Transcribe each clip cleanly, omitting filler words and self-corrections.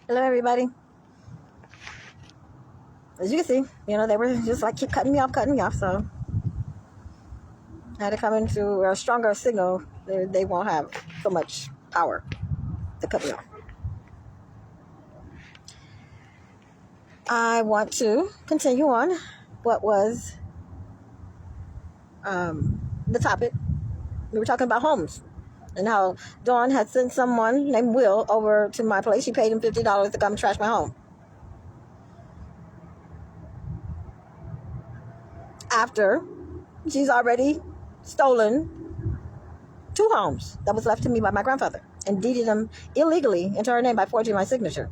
Hello, everybody. As you can see, they were just like keep cutting me off. So I had to come into a stronger signal. They won't have so much power to cut me off. I want to continue on what was the topic. We were talking about homes and how Dawn had sent someone named Will over to my place. She paid him $50 to come trash my home. After she's already stolen 2 homes that was left to me by my grandfather and deeded them illegally into her name by forging my signature.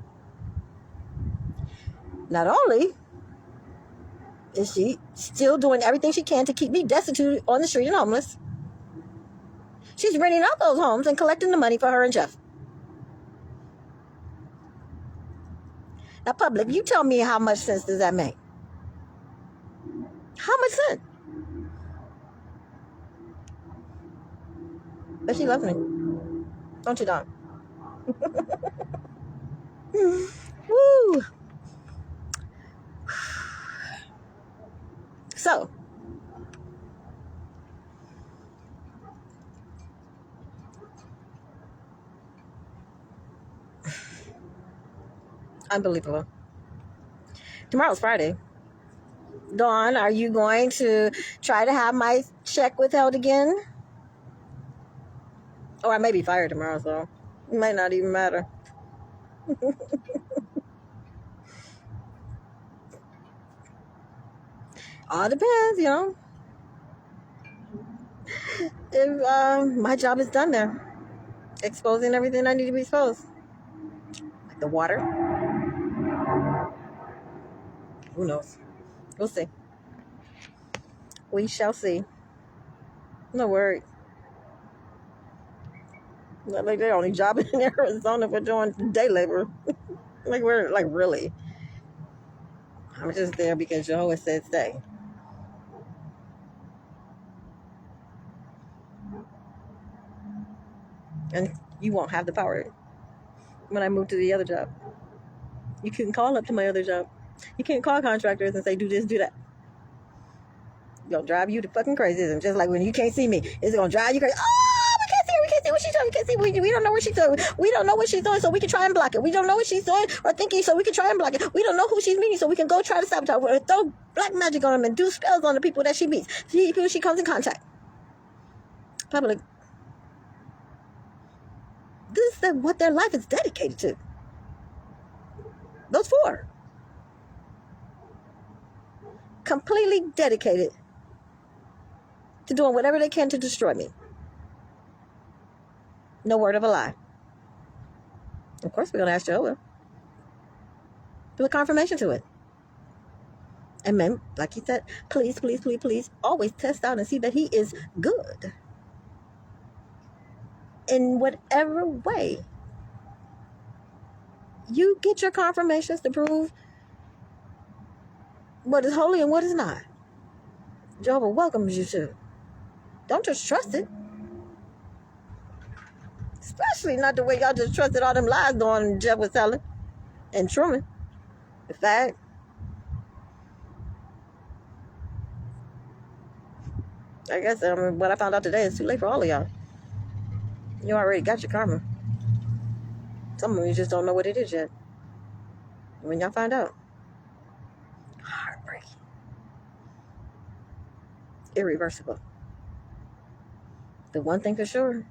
Not only is she still doing everything she can to keep me destitute on the street and homeless, she's renting out those homes and collecting the money for her and Jeff. Now, public, you tell me how much sense does that make? How much sense? But she loves me. Don't you, Dawn? Woo! So, unbelievable. Tomorrow's Friday. Dawn, are you going to try to have my check withheld again? Or I may be fired tomorrow, so it might not even matter. All depends, if my job is done there. Exposing everything I need to be exposed. Like the water. Who knows? We'll see. We shall see. No worry. Not like their only job in Arizona for doing day labor. We're really. I'm just there because Jehovah said stay. And you won't have the power when I move to the other job. You couldn't call up to my other job. You can't call contractors and say, do this, do that. It'll drive you to fucking crazy. And just like when you can't see me, it's going to drive you crazy. Oh, we can't see her. We can't see what she's doing. We can't see. We don't know what she's doing. We don't know what she's doing, so we can try and block it. We don't know what she's doing or thinking, so we can try and block it. We don't know who she's meeting, so we can go try to sabotage her. Throw black magic on them and do spells on the people that she meets. People she comes in contact. Public. This is what their life is dedicated to. Those 4. Completely dedicated to doing whatever they can to destroy me. No word of a lie. Of course, we're going to ask Jehovah. Do a confirmation to it. And then, like he said, please, please, please, please, always test out and see that he is good. In whatever way you get your confirmations to prove what is holy and what is not, Jehovah welcomes you to. Don't just trust it. Especially not the way y'all just trusted all them lies Dawn Jeff was telling. And Truman. In fact, I guess what I found out today is too late for all of y'all. You already got your karma. Some of you just don't know what it is yet. When y'all find out, heartbreaking. Irreversible. The one thing for sure,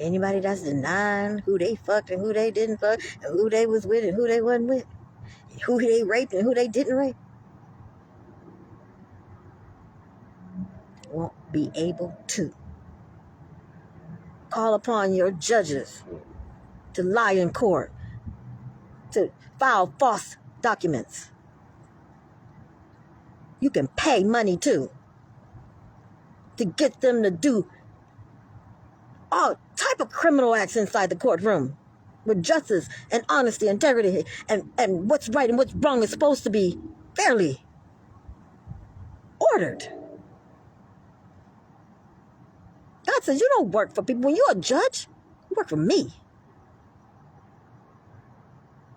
anybody that's denying who they fucked and who they didn't fuck, and who they was with and who they wasn't with, who they raped and who they didn't rape, won't be able to call upon your judges to lie in court, to file false documents. You can pay money too to get them to do all type of criminal acts inside the courtroom with justice and honesty, integrity, and what's right and what's wrong is supposed to be fairly ordered. God says you don't work for people. When you're a judge, You work for me.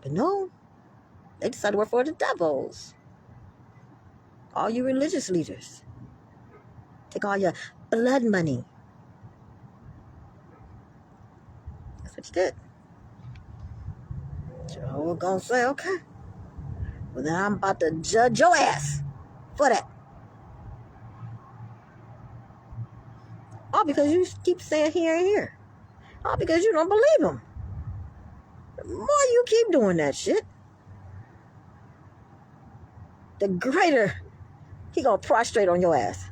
But no, they decided to work for the devils. All you religious leaders. Take all your blood money. That's what you did. Jehovah gonna say, okay, well then I'm about to judge your ass for that. All because you keep saying here and here. All because you don't believe him. The more you keep doing that shit, the greater he gonna prostrate on your ass.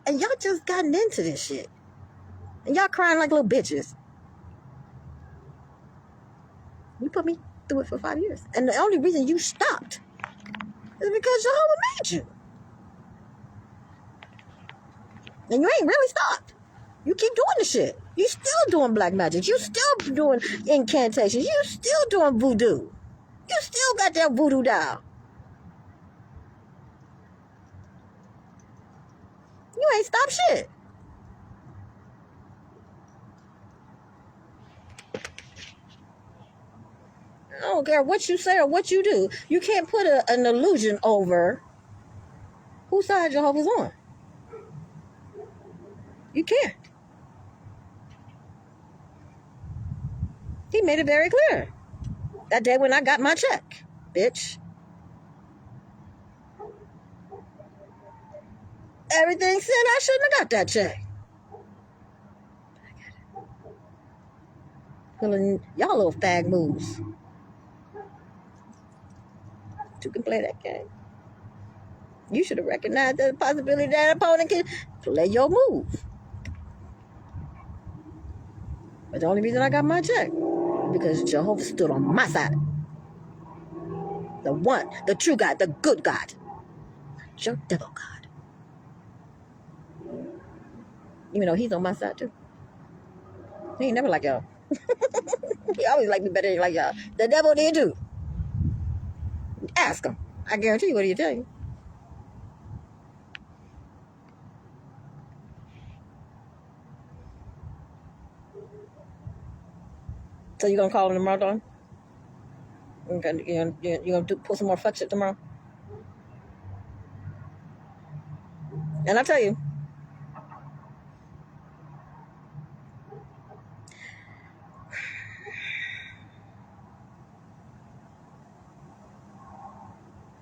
And y'all just gotten into this shit. And y'all crying like little bitches. You put me through it for 5 years. And the only reason you stopped is because Jehovah made you. And you ain't really stopped. You keep doing the shit. You still doing black magic. You still doing incantations. You still doing voodoo. You still got that voodoo down. You ain't stopped shit. I don't care what you say or what you do. You can't put an illusion over whose side Jehovah's on. You can't. He made it very clear. That day when I got my check, bitch. Everything said I shouldn't have got that check. Pulling y'all little fag moves. You can play that game. You should have recognized the possibility that opponent can play your move. But the only reason I got my check is because Jehovah stood on my side. The one, the true God, the good God. Not your devil God. Even though he's on my side too. He ain't never like y'all. He always like me better than like y'all. The devil did too. Ask him. I guarantee you what he'll tell you. So you gonna call him tomorrow, Dawn? You gonna pull some more fuck shit tomorrow? And I tell you,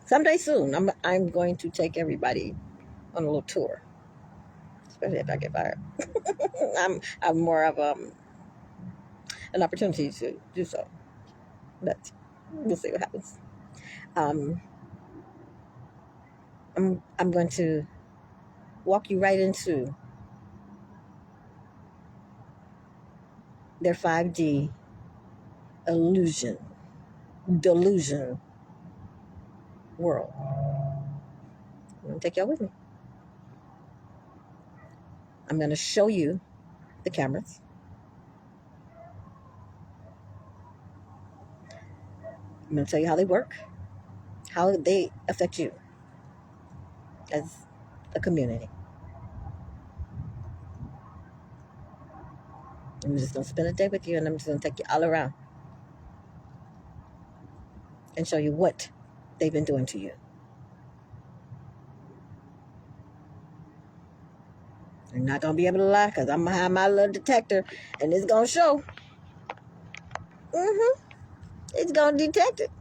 someday soon, I'm going to take everybody on a little tour, especially if I get fired. I'm more of an opportunity to do so, but we'll see what happens. I'm going to walk you right into their 5D delusion world. I'm going to take y'all with me. I'm going to show you the cameras. I'm going to tell you how they work, how they affect you as a community. I'm just going to spend a day with you, and I'm just going to take you all around and show you what they've been doing to you. You're not going to be able to lie because I'm behind my little detector, and it's going to show. It's going to detect it.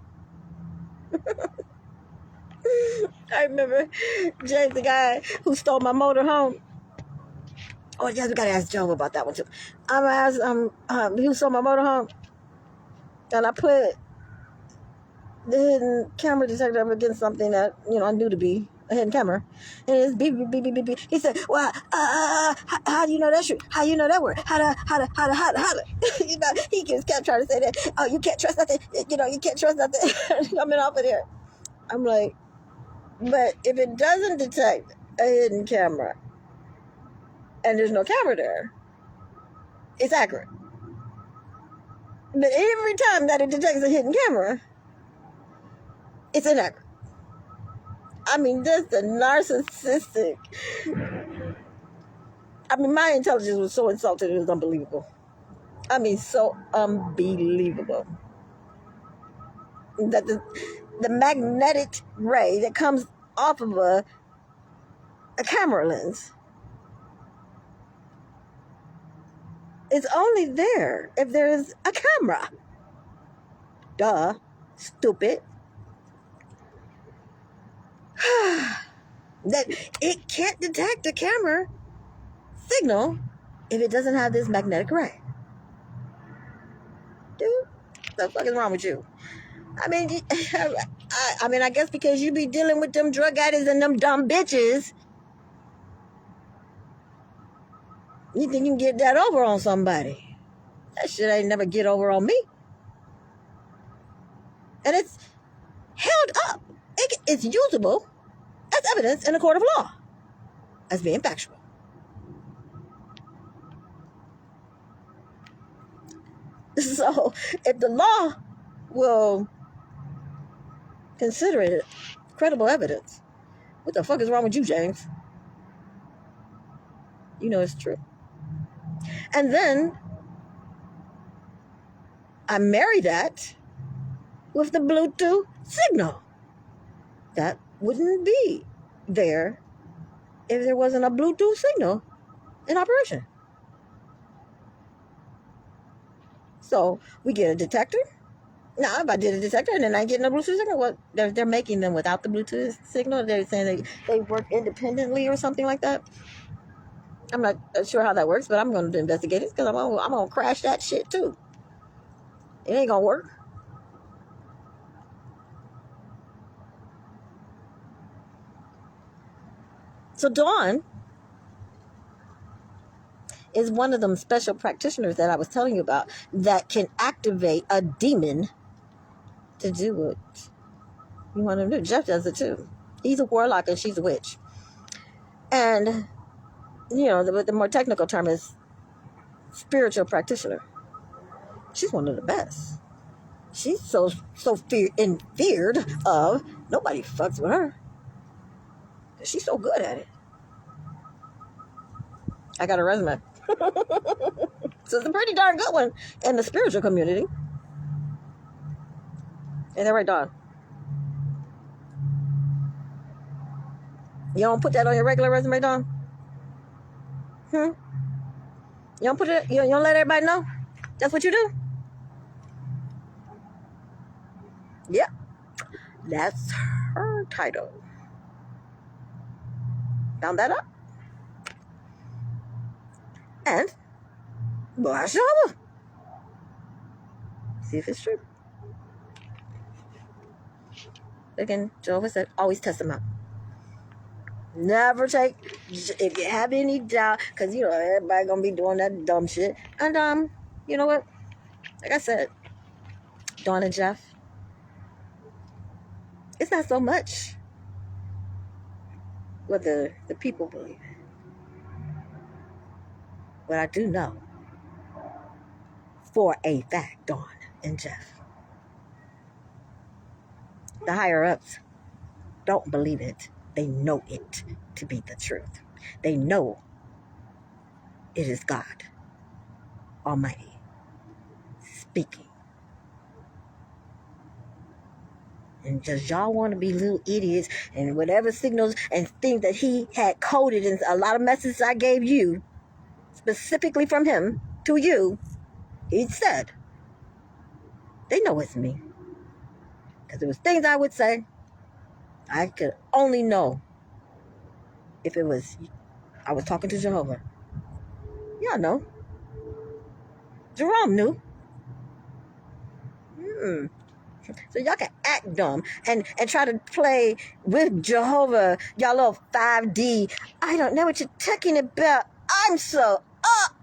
I remember James, the guy who stole my motor home. Oh, yes, we got to ask Jehovah about that one, too. I'm going to ask who stole my motor home, and I put the hidden camera detector up against something that, I knew to be a hidden camera. And it's beep, beep, beep, beep, beep, beep. He said, well, how do you know that's true? How do you know that word? How to. He just kept trying to say that, oh, you can't trust nothing. You can't trust nothing. Coming off of there. I'm like, but if it doesn't detect a hidden camera and there's no camera there, it's accurate. But every time that it detects a hidden camera, it's inaccurate. I mean, just the narcissistic. I mean, my intelligence was so insulted, it was unbelievable. I mean, so unbelievable. That the magnetic ray that comes off of a camera lens is only there if there's a camera. Duh. Stupid. That it can't detect a camera signal if it doesn't have this magnetic ray. Dude, what the fuck is wrong with you? I mean, I guess because you be dealing with them drug addicts and them dumb bitches, you think you can get that over on somebody. That shit ain't never get over on me. And it's held up. It's usable as evidence in a court of law as being factual. So, if the law will consider it credible evidence, what the fuck is wrong with you, James? You know it's true. And then I marry that with the Bluetooth signal. That wouldn't be there if there wasn't a Bluetooth signal in operation. So we get a detector. Now, if I did a detector and then I get no Bluetooth signal, well, they're making them without the Bluetooth signal. They're saying they work independently or something like that. I'm not sure how that works, but I'm going to investigate it because I'm going to crash that shit too. It ain't going to work. So Dawn is one of them special practitioners that I was telling you about that can activate a demon to do what you want him to do. Jeff does it too. He's a warlock and she's a witch. And, you know, the more technical term is spiritual practitioner. She's one of the best. She's so feared of. Nobody fucks with her. She's so good at it. I got a resume. So it's a pretty darn good one in the spiritual community. Ain't that right, Dawn? You don't put that on your regular resume, Dawn? You don't put it. You don't let everybody know. That's what you do. Yep, that's her title. Found that up. And go ask Jehovah. See if it's true. Again, Jehovah said, always test them out. Never take, if you have any doubt, because, you know, everybody going to be doing that dumb shit. And, you know what? Like I said, Dawn and Jeff, it's not so much what the people believe. But I do know for a fact, Dawn and Jeff, the higher ups don't believe it. They know it to be the truth. They know it is God Almighty speaking. And just y'all want to be little idiots and whatever signals and things that he had coded in a lot of messages I gave you, specifically from him to you, he said, they know it's me. Because there was things I would say, I could only know if it was, I was talking to Jehovah. Y'all know. Jerome knew. So y'all can act dumb and try to play with Jehovah, y'all little 5D. I don't know what you're talking about. I'm so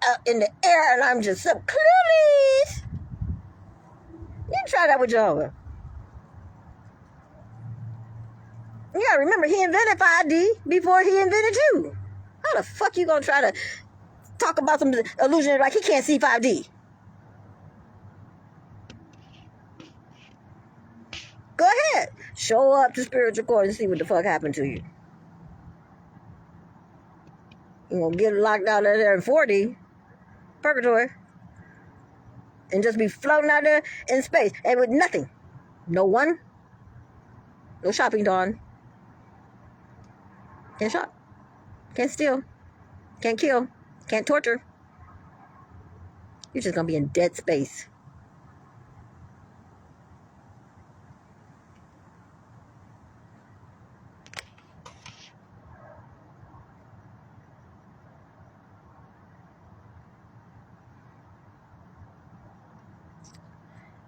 up in the air and I'm just so clearly. You try that with Jehovah. You gotta remember, he invented 5D before he invented you. How the fuck you gonna try to talk about some illusion like he can't see 5D? Go ahead. Show up to spiritual court and see what the fuck happened to you. You're going to get locked out of there in 40, purgatory, and just be floating out there in space and with nothing. No one, no shopping done. Can't shop, can't steal, can't kill, can't torture. You're just going to be in dead space.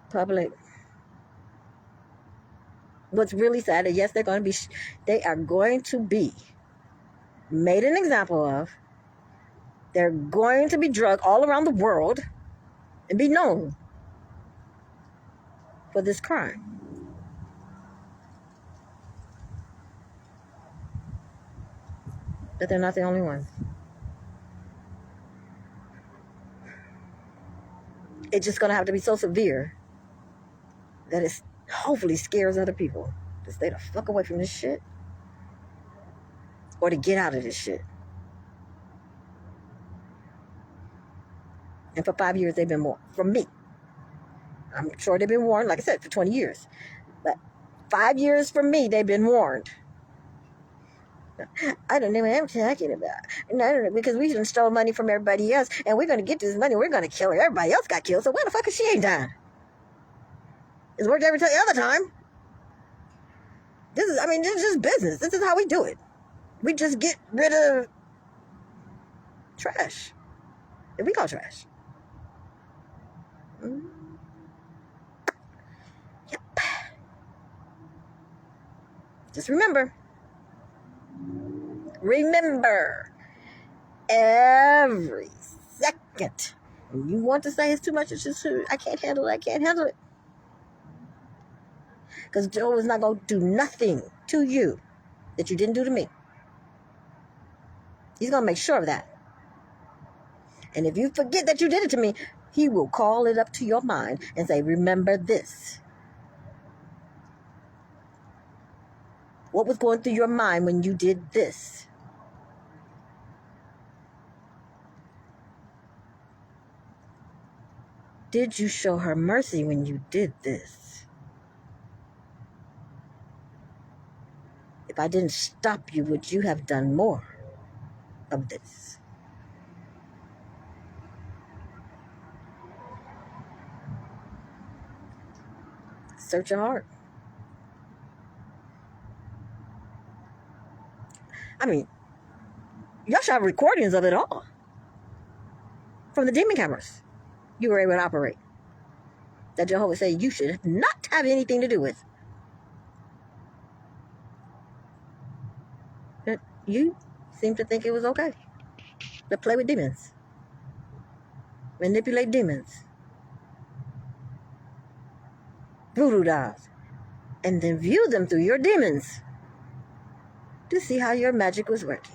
Public. What's really sad is, yes, they are going to be made an example of. They're going to be drugged all around the world and be known for this crime. But they're not the only ones. It's just going to have to be so severe that it hopefully scares other people to stay the fuck away from this shit or to get out of this shit. And for 5 years, they've been warned. From me. I'm sure they've been warned, like I said, for 20 years. But 5 years from me, they've been warned. I don't know what I'm talking about. No, because we done stole money from everybody else, and we're going to get this money, we're going to kill her. Everybody else got killed, so why the fuck is she ain't dying? It's worked every other time. This is just business. This is how we do it. We just get rid of trash. If we call trash. Yep. Just remember, every second. When you want to say it's too much, it's just I can't handle it. Because Jehovah's not going to do nothing to you that you didn't do to me. He's going to make sure of that. And if you forget that you did it to me, he will call it up to your mind and say, remember this. What was going through your mind when you did this? Did you show her mercy when you did this? If I didn't stop you, would you have done more of this? Search your heart. Y'all should have recordings of it all. From the demon cameras you were able to operate. That Jehovah said you should not have anything to do with. But you seem to think it was okay to play with demons. Manipulate demons. Voodoo dolls. And then view them through your demons to see how your magic was working.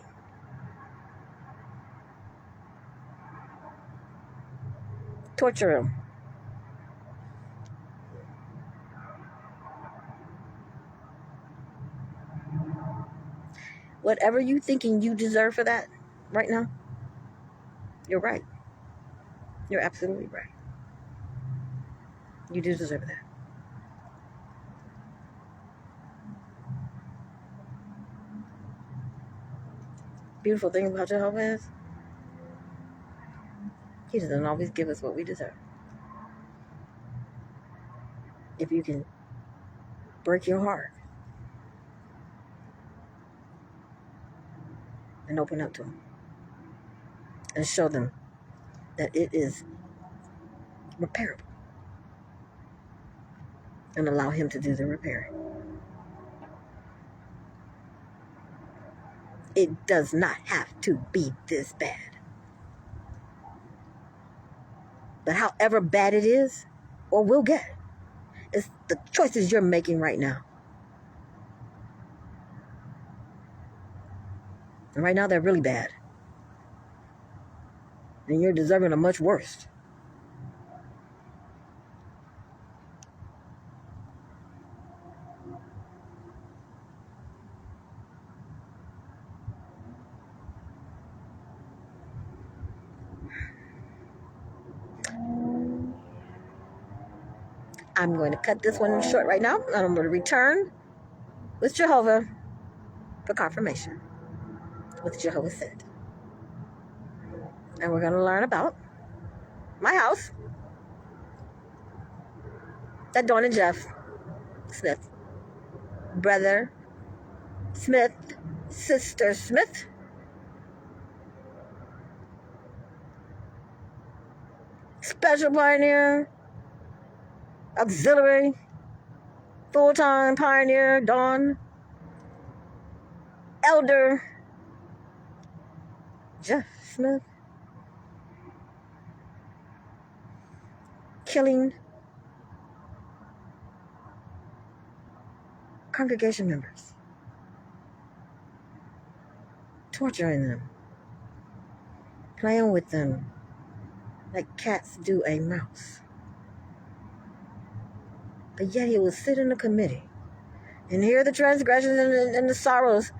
Torture them. Whatever you thinking you deserve for that right now, you're right. You're absolutely right. You do deserve that. Beautiful thing about Jehovah is he doesn't always give us what we deserve. If you can break your heart and open up to him and show them that it is repairable and allow him to do the repairing. It does not have to be this bad. But however bad it is or will get, it's the choices you're making right now. And right now they're really bad. And you're deserving of much worse. I'm going to cut this one short right now, and I'm going to return with Jehovah for confirmation, what Jehovah said. And we're going to learn about my house, that Dawn and Jeff Smith, brother Smith, sister Smith, special pioneer, auxiliary, full-time pioneer, Dawn, elder Jeff Smith, killing congregation members, torturing them, playing with them like cats do a mouse. But yet he will sit in a committee and hear the transgressions and the sorrows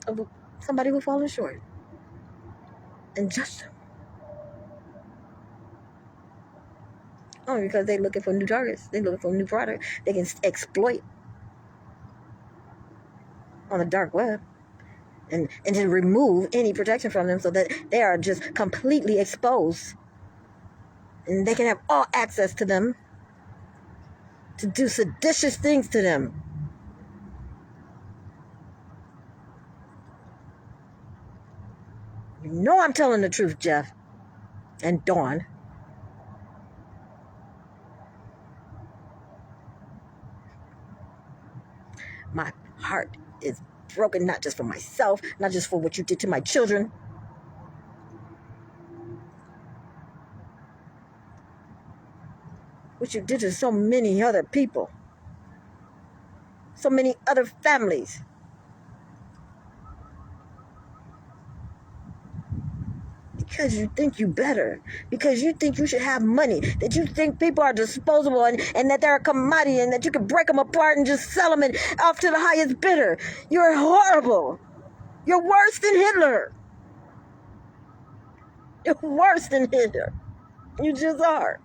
of somebody who's fallen short and judge them. Only because they're looking for new targets. They're looking for new product they can exploit on the dark web and to remove any protection from them so that they are just completely exposed and they can have all access to them to do seditious things to them. You know I'm telling the truth, Jeff and Dawn. My heart is broken, not just for myself, not just for what you did to my children. What you did to so many other people. So many other families. Because you think you better. Because you think you should have money. That you think people are disposable and that they're a commodity and that you can break them apart and just sell them off to the highest bidder. You're horrible. You're worse than Hitler. You're worse than Hitler. You just are.